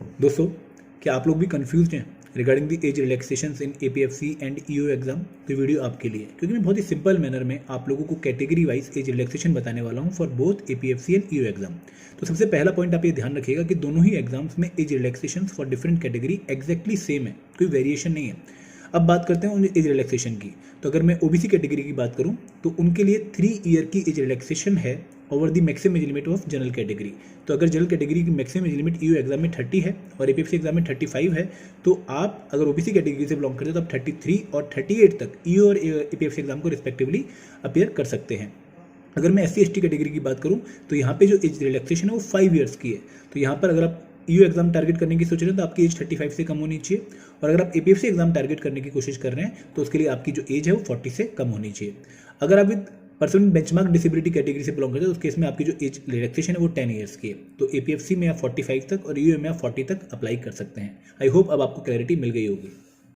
दोस्तों, क्या आप लोग भी कंफ्यूज हैं regarding the age relaxations in APFC and EO exam? तो वीडियो आपके लिए, क्योंकि मैं बहुत ही सिंपल मैनर में आप लोगों को कैटेगरी वाइज एज रिलैक्सेशन बताने वाला हूं for both APFC and EO exam. तो सबसे पहला पॉइंट आप ये ध्यान रखिएगा कि दोनों ही एग्जाम्स में age relaxation for different category exactly same है, कोई वेरिएशन नहीं है। अब बात करते हैं उन एज रिलैक्सेशन की। तो अगर मैं ओबीसी कैटेगरी की बात करूं तो उनके लिए 3 ईयर की एज रिलैक्सेशन है over the maximum age limit of general category. तो अगर जनरल कैटेगरी की maximum age limit EO exam में 30 है और एपीएफसी एग्जाम में 35 है, तो आप अगर ओबीसी कैटेगरी से बिलोंग करते हैं तो आप 33 और 38 तक ईओ और एपीएफसी एग्जाम को रिस्पेक्टिवली अपीयर कर सकते हैं। अगर मैं एससी एसटी कैटेगरी की बात करूं तो यहाँ पे जो एज रिलैक्सेशन है वो 5 ईयर्स की है। तो यहाँ पर अगर आप ईओ एग्जाम टारगेट करने की सोच रहे हैं तो आपकी एज 35 से कम होनी चाहिए, और अगर आप एपीएफसी एग्जाम टारगेट करने की कोशिश कर रहे हैं तो उसके लिए आपकी जो एज है वो 40 से कम होनी चाहिए। अगर आप with person benchmark disability category से बिलोंग करते हैं तो उस केस में आपकी जो एज रिलैक्सेशन है वो 10 ईयर्स की है। तो एपीएफसी में आप 45 तक और ईओ में आप 40 तक अप्लाई कर सकते हैं। आई होप अब आपको क्लैरिटी मिल गई होगी।